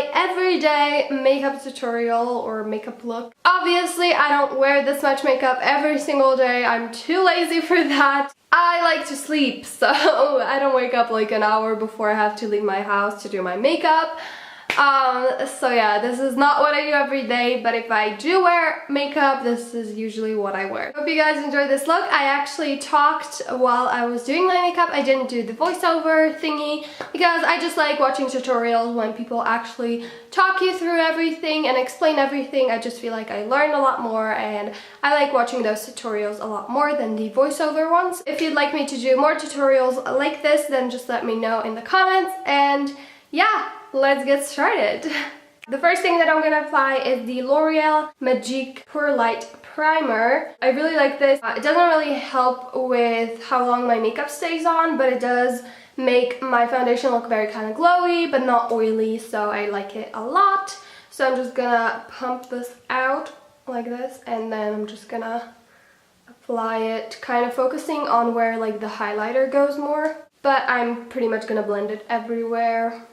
my everyday makeup tutorial or makeup look. Obviously, I don't wear this much makeup every single day. I'm too lazy for that. I like to sleep, so I don't wake up like an hour before I have to leave my house to do my makeup. So yeah, this is not what I do every day, but if I do wear makeup, this is usually what I wear. Hope you guys enjoyed this look. I actually talked while I was doing my makeup. I didn't do the voiceover thingy because I just like watching tutorials when people actually talk you through everything and explain everything. I just feel like I learn a lot more, and I like watching those tutorials a lot more than the voiceover ones. If you'd like me to do more tutorials like this, then just let me know in the comments, and yeah, let's get started. The first thing that I'm gonna apply is the L'Oreal Magique Pour Light Primer. I really like this. It doesn't really help with how long my makeup stays on, but it does make my foundation look very kind of glowy but not oily, so I like it a lot. So I'm just gonna pump this out like this, and then I'm just gonna apply it, kind of focusing on where like the highlighter goes more, but I'm pretty much gonna blend it everywhere.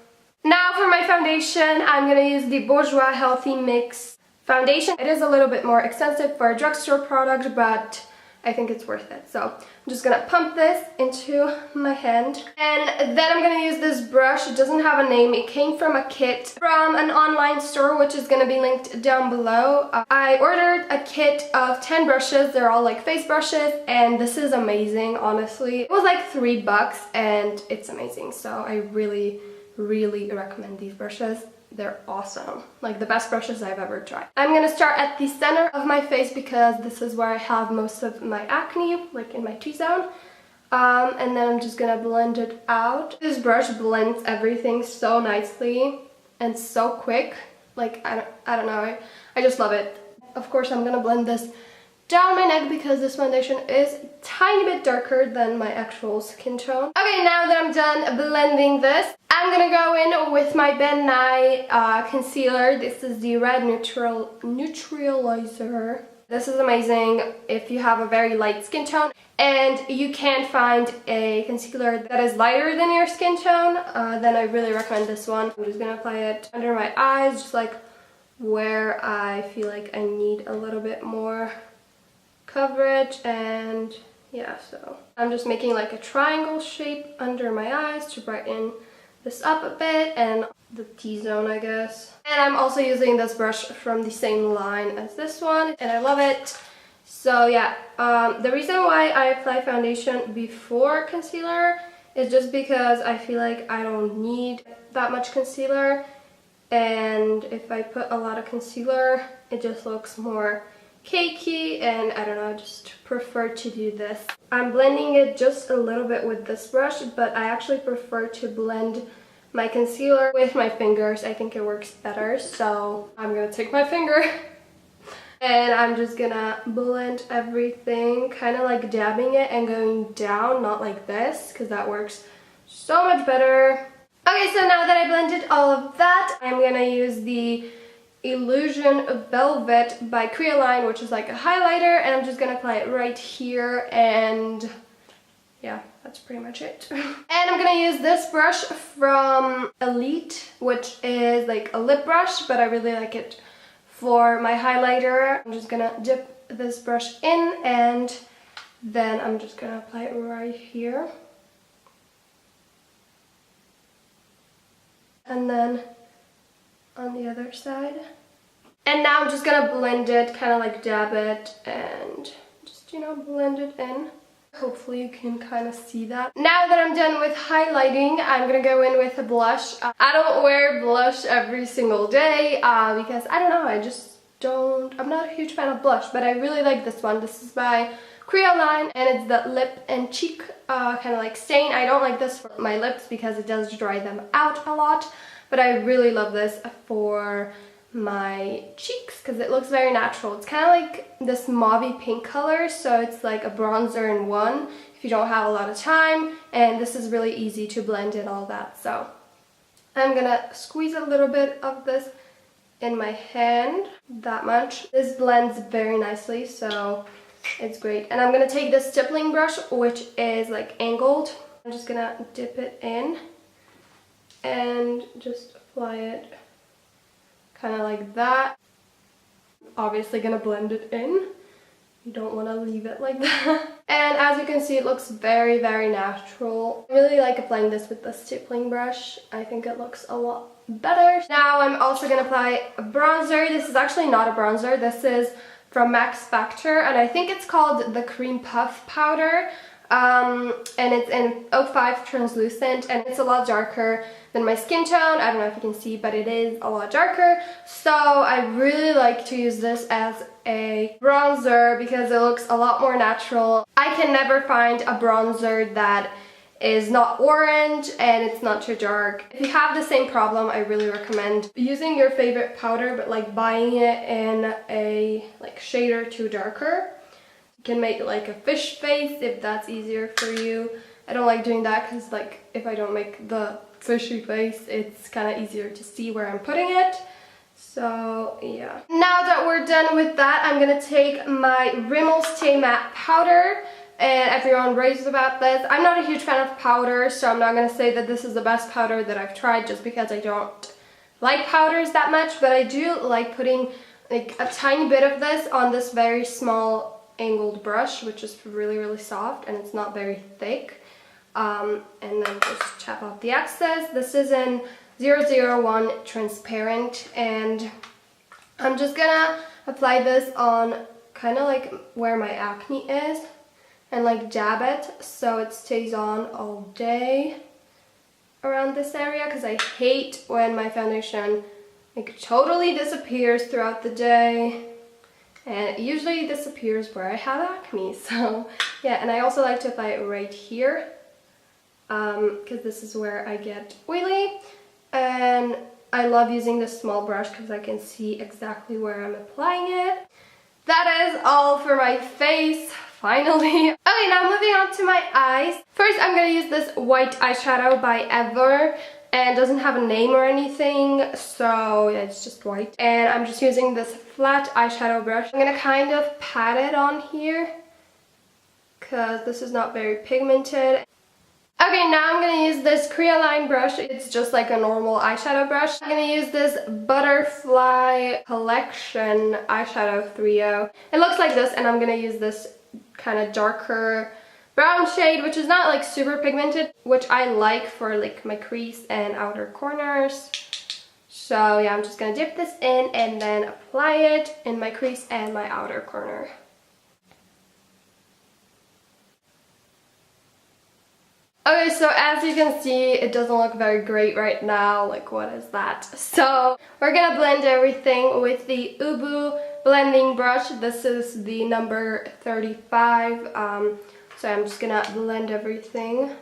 Now for my foundation, I'm going to use the Bourjois Healthy Mix foundation. It is a little bit more expensive for a drugstore product, but I think it's worth it. So I'm just going to pump this into my hand. And then I'm going to use this brush. It doesn't have a name. It came from a kit from an online store, which is going to be linked down below. I ordered a kit of 10 brushes. They're all like face brushes, and this is amazing, honestly. It was like $3 and it's amazing. So I really recommend these brushes. They're awesome, like the best brushes I've ever tried. I'm gonna start at the center of my face because this is where I have most of my acne, like in my T-zone, and then I'm just gonna blend it out. This brush blends everything so nicely and so quick, like I don't know, I just love it. Of course I'm gonna blend this down my neck because this foundation is a tiny bit darker than my actual skin tone. Okay, now that I'm done blending this, I'm gonna go in with my Ben Nye concealer. This is the Red Neutralizer. This is amazing if you have a very light skin tone and you can't find a concealer that is lighter than your skin tone, then I really recommend this one. I'm just gonna apply it under my eyes, just like where I feel like I need a little bit more coverage, and yeah, so I'm just making like a triangle shape under my eyes to brighten this up a bit, and the T-zone, I guess. And I'm also using this brush from the same line as this one, and I love it. So yeah, the reason why I apply foundation before concealer is just because I feel like I don't need that much concealer, and if I put a lot of concealer, it just looks more cakey, and I don't know, I just prefer to do this. I'm blending it just a little bit with this brush, but I actually prefer to blend my concealer with my fingers. I think it works better, so I'm gonna take my finger and I'm just gonna blend everything, kind of like dabbing it and going down, not like this, because that works so much better. Okay, so now that I blended all of that, I'm gonna use the Illusion Velvet by Creoline, which is like a highlighter, and I'm just gonna apply it right here, and yeah, that's pretty much it. And I'm gonna use this brush from Elite, which is like a lip brush, but I really like it for my highlighter. I'm just gonna dip this brush in, and then I'm just gonna apply it right here. And then on the other side. And now I'm just gonna blend it, kind of like dab it, and just, you know, blend it in. Hopefully you can kind of see that. Now that I'm done with highlighting, I'm gonna go in with a blush. I don't wear blush every single day because I don't know, I'm not a huge fan of blush, but I really like this one. This is by Creoline, and it's the lip and cheek kind of like stain. I don't like this for my lips because it does dry them out a lot, but I really love this for my cheeks because it looks very natural. It's kind of like this mauvey pink color, so it's like a bronzer in one if you don't have a lot of time, and this is really easy to blend in all that. So I'm gonna squeeze a little bit of this in my hand, that much. This blends very nicely, so it's great. And I'm gonna take this stippling brush, which is like angled. I'm just gonna dip it in and just apply it kind of like that. Obviously gonna blend it in. You don't want to leave it like that. And as you can see, it looks very, very natural. I really like applying this with the stippling brush. I think it looks a lot better. Now I'm also going to apply a bronzer. This is actually not a bronzer. This is from Max Factor, and I think it's called the Cream Puff Powder. And it's in 05 translucent, and it's a lot darker than my skin tone. I don't know if you can see, but it is a lot darker. So I really like to use this as a bronzer because it looks a lot more natural. I can never find a bronzer that is not orange and it's not too dark. If you have the same problem, I really recommend using your favorite powder, but like buying it in a like shade or two darker. You can make like a fish face if that's easier for you. I don't like doing that because like if I don't make the fishy face, it's kind of easier to see where I'm putting it. So yeah. Now that we're done with that, I'm gonna take my Rimmel Stay Matte powder, and everyone raves about this. I'm not a huge fan of powder, so I'm not gonna say that this is the best powder that I've tried just because I don't like powders that much, but I do like putting like a tiny bit of this on this very small angled brush, which is really, really soft and it's not very thick. And then just tap off the excess. This is in 001 transparent, and I'm just gonna apply this on kind of like where my acne is and like dab it so it stays on all day around this area, because I hate when my foundation like totally disappears throughout the day, and it usually disappears where I have acne. So yeah, and I also like to apply it right here because this is where I get oily. And I love using this small brush because I can see exactly where I'm applying it. That is all for my face, finally. Okay, now moving on to my eyes. First, I'm going to use this white eyeshadow by Ever, and it doesn't have a name or anything, so yeah, it's just white. And I'm just using this flat eyeshadow brush. I'm going to kind of pat it on here because this is not very pigmented. Okay, now I'm going to use this Creoline brush. It's just like a normal eyeshadow brush. I'm going to use this Butterfly Collection eyeshadow 3.0. It looks like this, and I'm going to use this kind of darker brown shade, which is not like super pigmented, which I like for like my crease and outer corners. So yeah, I'm just going to dip this in and then apply it in my crease and my outer corner. Okay, so as you can see, it doesn't look very great right now. Like, what is that? So we're gonna blend everything with the Ubu blending brush. This is the number 35. So I'm just gonna blend everything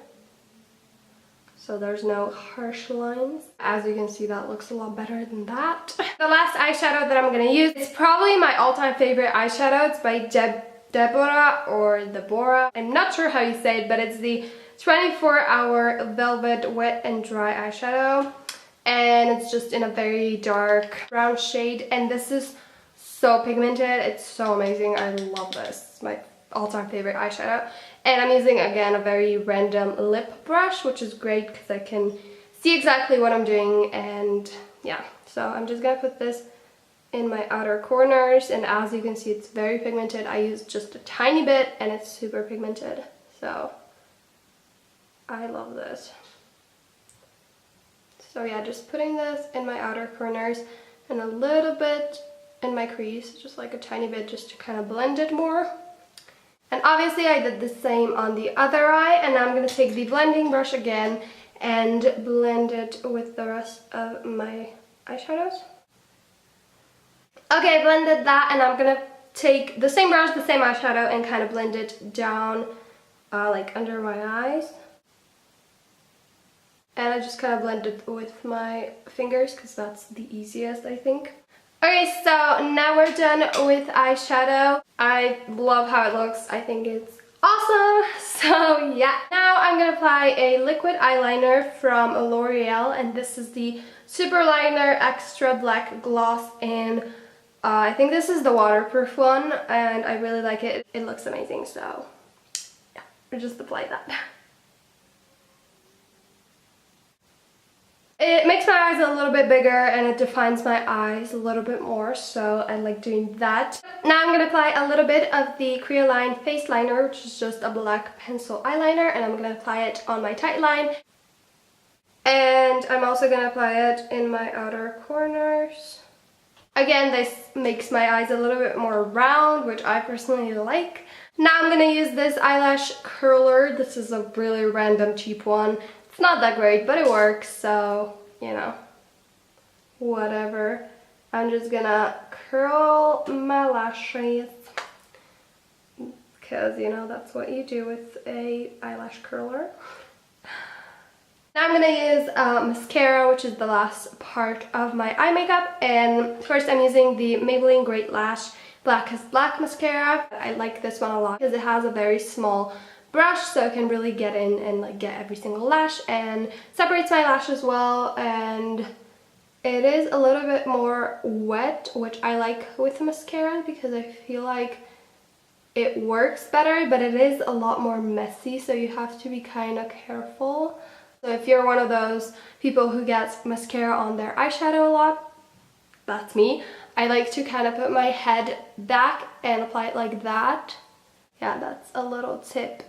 so there's no harsh lines. As you can see, that looks a lot better than that. The last eyeshadow that I'm gonna use is probably my all-time favorite eyeshadow. It's by Deborah or Deborah. I'm not sure how you say it, but it's the 24-hour Velvet Wet and Dry eyeshadow, and it's just in a very dark brown shade, and this is so pigmented. It's so amazing. I love this. It's my all-time favorite eyeshadow. And I'm using, again, a very random lip brush, which is great because I can see exactly what I'm doing. And yeah, so I'm just gonna put this in my outer corners, and as you can see, it's very pigmented. I used just a tiny bit and it's super pigmented, so I love this. So yeah, just putting this in my outer corners and a little bit in my crease, just like a tiny bit, just to kind of blend it more. And obviously I did the same on the other eye, and now I'm going to take the blending brush again and blend it with the rest of my eyeshadows. Okay, I blended that, and I'm going to take the same brush, the same eyeshadow, and kind of blend it down like under my eyes. And I just kind of blend it with my fingers because that's the easiest, I think. Okay, so now we're done with eyeshadow. I love how it looks. I think it's awesome. So yeah, now I'm gonna apply a liquid eyeliner from L'Oreal, and this is the Superliner Extra Black Gloss in I think this is the waterproof one, and I really like it. It looks amazing, so yeah, I'll just apply that. It makes my eyes a little bit bigger and it defines my eyes a little bit more, so I like doing that. Now I'm going to apply a little bit of the Creoline Face Liner, which is just a black pencil eyeliner, and I'm going to apply it on my tight line. And I'm also going to apply it in my outer corners. Again, this makes my eyes a little bit more round, which I personally like. Now I'm going to use this eyelash curler. This is a really random cheap one. It's not that great, but it works, so, you know, whatever. I'm just gonna curl my lashes because, you know, that's what you do with a eyelash curler. Now I'm gonna use mascara, which is the last part of my eye makeup, and first I'm using the Maybelline Great Lash Black is Black mascara. I like this one a lot because it has a very small brush, so it can really get in and like get every single lash and separates my lashes well, and it is a little bit more wet, which I like with mascara because I feel like it works better, but it is a lot more messy, so you have to be kind of careful. So if you're one of those people who gets mascara on their eyeshadow a lot, that's me. I like to kind of put my head back and apply it like that. Yeah, that's a little tip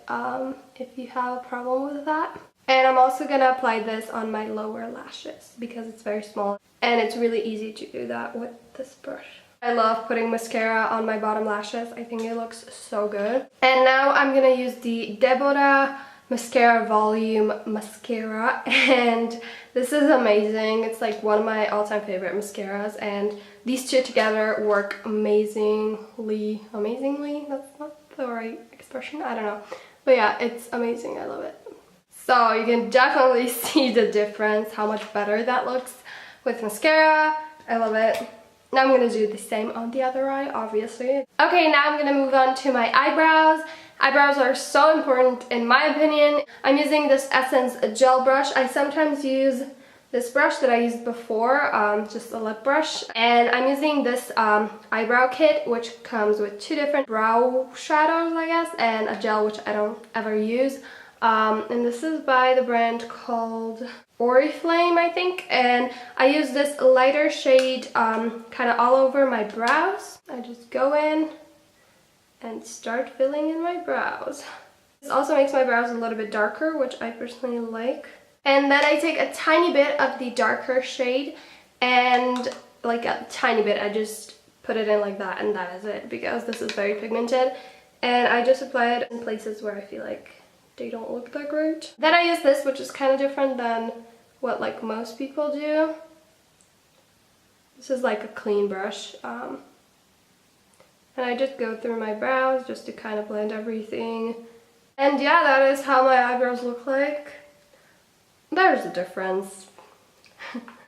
if you have a problem with that. And I'm also gonna apply this on my lower lashes because it's very small and it's really easy to do that with this brush. I love putting mascara on my bottom lashes. I think it looks so good. And now I'm gonna use the Deborah Mascara Volume Mascara, and this is amazing. It's like one of my all-time favorite mascaras, and these two together work amazingly. That's not the right expression, I don't know, but yeah, it's amazing. I love it. So you can definitely see the difference, how much better that looks with mascara. I love it. Now I'm gonna do the same on the other eye, obviously. Okay, now I'm gonna move on to my eyebrows. Eyebrows are so important in my opinion. I'm using this Essence gel brush. I sometimes use this brush that I used before, just a lip brush. And I'm using this eyebrow kit, which comes with two different brow shadows, I guess, and a gel, which I don't ever use. And this is by the brand called Oriflame, I think. And I use this lighter shade kind of all over my brows. I just go in and start filling in my brows. This also makes my brows a little bit darker, which I personally like. And then I take a tiny bit of the darker shade, and like a tiny bit, I just put it in like that, and that is it, because this is very pigmented. And I just apply it in places where I feel like they don't look that great. Then I use this, which is kind of different than what like most people do. This is like a clean brush. And I just go through my brows just to kind of blend everything. And yeah, that is how my eyebrows look like. There's a difference.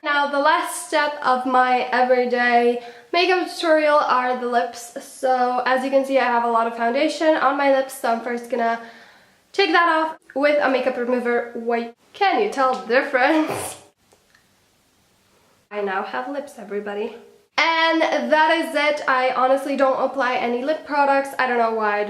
Now the last step of my everyday makeup tutorial are the lips. So as you can see, I have a lot of foundation on my lips, so I'm first gonna take that off with a makeup remover wipe. Can you tell the difference? I now have lips, everybody. And that is it. I honestly don't apply any lip products. I don't know why,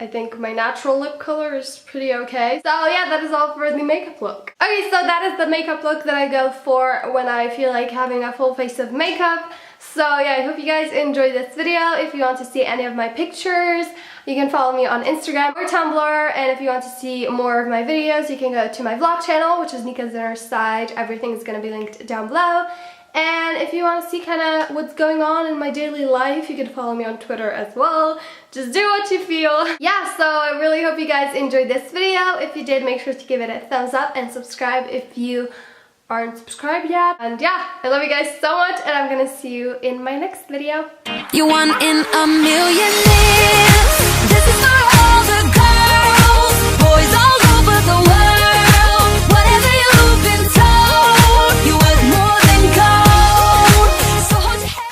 I think my natural lip color is pretty okay. So yeah, that is all for the makeup look. Okay, so that is the makeup look that I go for when I feel like having a full face of makeup. So yeah, I hope you guys enjoyed this video. If you want to see any of my pictures, you can follow me on Instagram or Tumblr. And if you want to see more of my videos, you can go to my vlog channel, which is Nika's Inner Side. Everything is going to be linked down below. And if you want to see kind of what's going on in my daily life, you can follow me on Twitter as well. Just do what you feel. Yeah, so I really hope you guys enjoyed this video. If you did, make sure to give it a thumbs up and subscribe if you aren't subscribed yet. And yeah, I love you guys so much, and I'm gonna see you in my next video. You 1 in a million years.